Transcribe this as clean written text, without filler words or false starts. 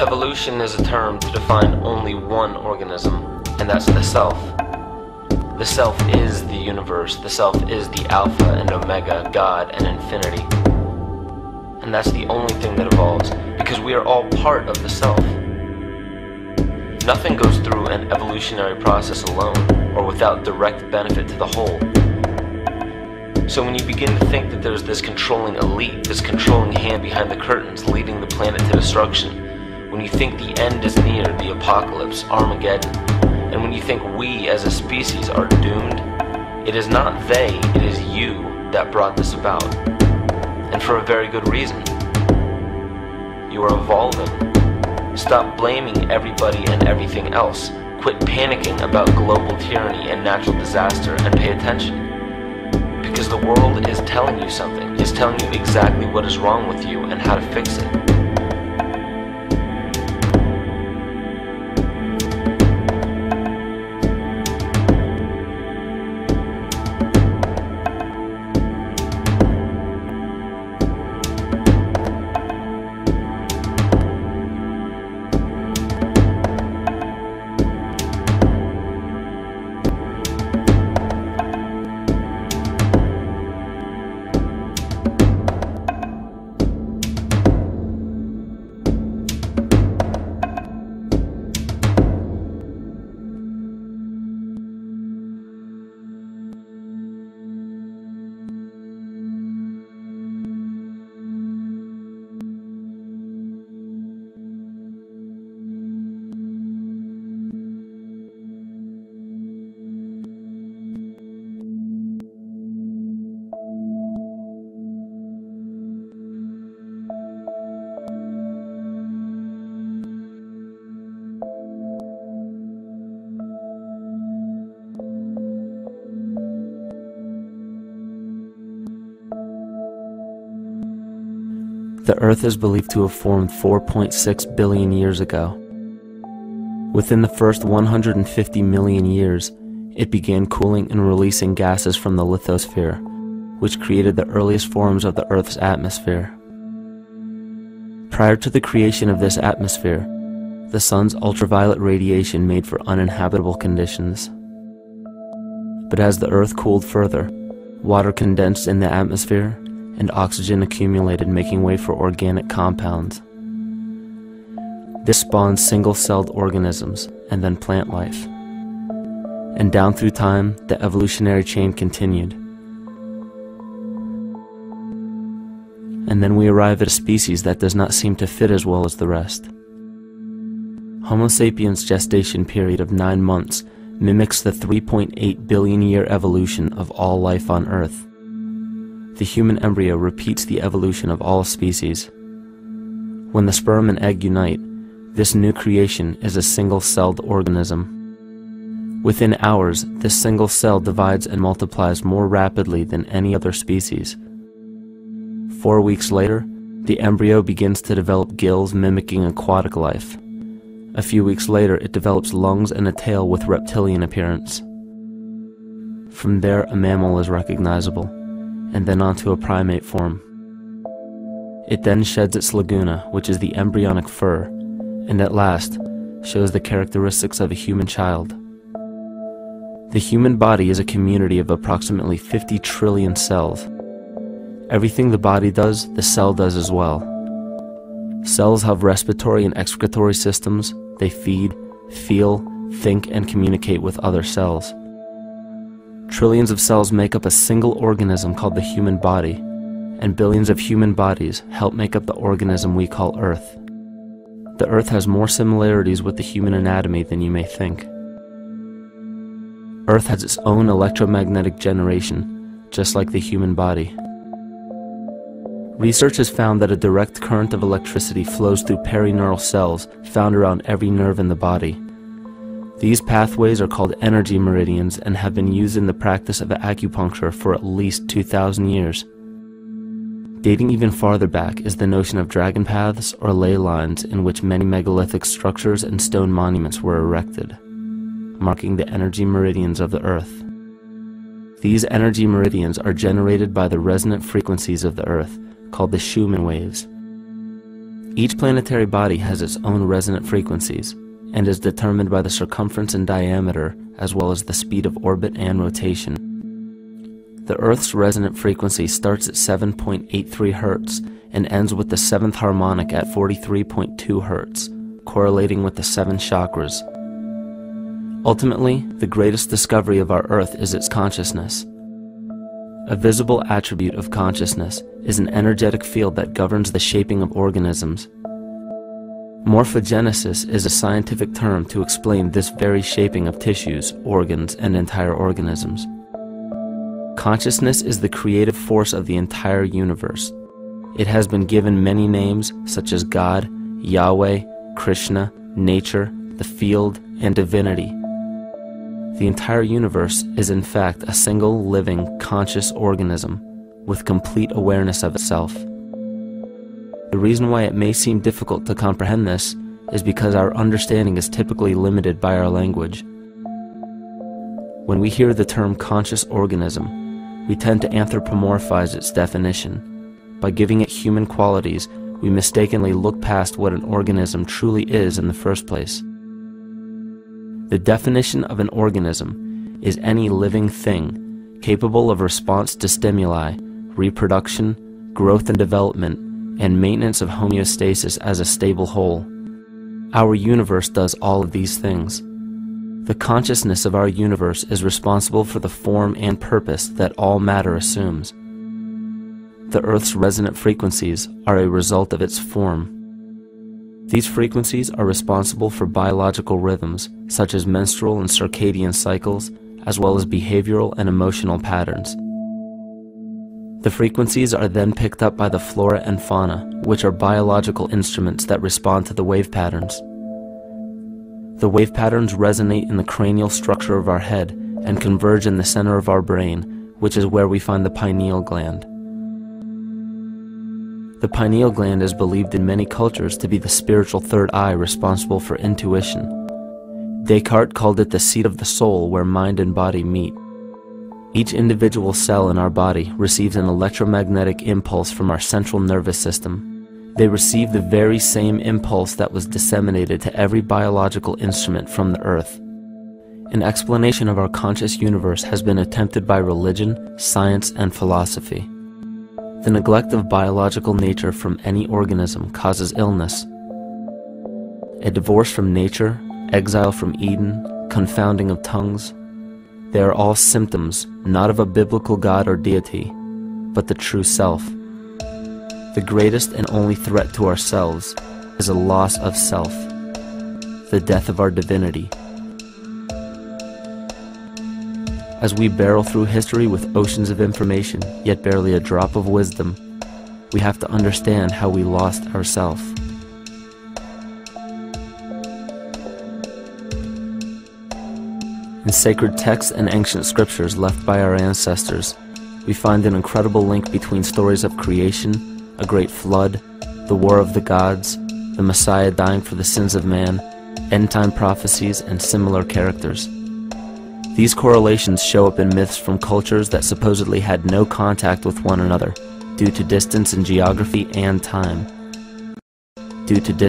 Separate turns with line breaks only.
Evolution is a term to define only one organism, and that's the self. The self is the universe, the self is the Alpha and Omega, God and infinity. And that's the only thing that evolves, because we are all part of the self. Nothing goes through an evolutionary process alone, or without direct benefit to the whole. So when you begin to think that there's this controlling elite, this controlling hand behind the curtains leading the planet to destruction, when you think the end is near, the apocalypse, Armageddon, and when you think we as a species are doomed, it is not they, it is you that brought this about. And for a very good reason. You are evolving. Stop blaming everybody and everything else. Quit panicking about global tyranny and natural disaster and pay attention. Because the world is telling you something. It's telling you exactly what is wrong with you and how to fix it.
The Earth is believed to have formed 4.6 billion years ago. Within the first 150 million years, it began cooling and releasing gases from the lithosphere, which created the earliest forms of the Earth's atmosphere. Prior to the creation of this atmosphere, the sun's ultraviolet radiation made for uninhabitable conditions. But as the Earth cooled further, water condensed in the atmosphere, and oxygen accumulated, making way for organic compounds. This spawned single-celled organisms, and then plant life. And down through time, the evolutionary chain continued. And then we arrive at a species that does not seem to fit as well as the rest. Homo sapiens' gestation period of 9 months mimics the 3.8 billion year evolution of all life on Earth. The human embryo repeats the evolution of all species. When the sperm and egg unite, this new creation is a single-celled organism. Within hours, this single cell divides and multiplies more rapidly than any other species. 4 weeks later, the embryo begins to develop gills mimicking aquatic life. A few weeks later, it develops lungs and a tail with reptilian appearance. From there, a mammal is recognizable, and then onto a primate form. It then sheds its laguna, which is the embryonic fur, and at last shows the characteristics of a human child. The human body is a community of approximately 50 trillion cells. Everything the body does, the cell does as well. Cells have respiratory and excretory systems. They feed, feel, think, and communicate with other cells. Trillions of cells make up a single organism called the human body, and billions of human bodies help make up the organism we call Earth. The Earth has more similarities with the human anatomy than you may think. Earth has its own electromagnetic generation, just like the human body. Research has found that a direct current of electricity flows through perineural cells found around every nerve in the body. These pathways are called energy meridians and have been used in the practice of acupuncture for at least 2,000 years. Dating even farther back is the notion of dragon paths or ley lines in which many megalithic structures and stone monuments were erected, marking the energy meridians of the Earth. These energy meridians are generated by the resonant frequencies of the Earth, called the Schumann waves. Each planetary body has its own resonant frequencies and is determined by the circumference and diameter as well as the speed of orbit and rotation. The Earth's resonant frequency starts at 7.83 Hz and ends with the 7th harmonic at 43.2 Hz, correlating with the 7 chakras. Ultimately, the greatest discovery of our Earth is its consciousness. A visible attribute of consciousness is an energetic field that governs the shaping of organisms. Morphogenesis is a scientific term to explain this very shaping of tissues, organs, and entire organisms. Consciousness is the creative force of the entire universe. It has been given many names such as God, Yahweh, Krishna, nature, the field, and divinity. The entire universe is in fact a single living, conscious organism with complete awareness of itself. The reason why it may seem difficult to comprehend this is because our understanding is typically limited by our language. When we hear the term conscious organism, we tend to anthropomorphize its definition. By giving it human qualities, we mistakenly look past what an organism truly is in the first place. The definition of an organism is any living thing capable of response to stimuli, reproduction, growth and development, and maintenance of homeostasis as a stable whole. Our universe does all of these things. The consciousness of our universe is responsible for the form and purpose that all matter assumes. The Earth's resonant frequencies are a result of its form. These frequencies are responsible for biological rhythms, such as menstrual and circadian cycles, as well as behavioral and emotional patterns. The frequencies are then picked up by the flora and fauna, which are biological instruments that respond to the wave patterns. The wave patterns resonate in the cranial structure of our head and converge in the center of our brain, which is where we find the pineal gland. The pineal gland is believed in many cultures to be the spiritual third eye responsible for intuition. Descartes called it the seat of the soul where mind and body meet. Each individual cell in our body receives an electromagnetic impulse from our central nervous system. They receive the very same impulse that was disseminated to every biological instrument from the earth. An explanation of our conscious universe has been attempted by religion, science, and philosophy. The neglect of biological nature from any organism causes illness. A divorce from nature, exile from Eden, confounding of tongues, they are all symptoms not of a biblical God or deity, but the true self. The greatest and only threat to ourselves is a loss of self, the death of our divinity. As we barrel through history with oceans of information, yet barely a drop of wisdom, we have to understand how we lost ourselves. In sacred texts and ancient scriptures left by our ancestors, we find an incredible link between stories of creation, a great flood, the war of the gods, the Messiah dying for the sins of man, end-time prophecies, and similar characters. These correlations show up in myths from cultures that supposedly had no contact with one another due to distance in geography and time. Due to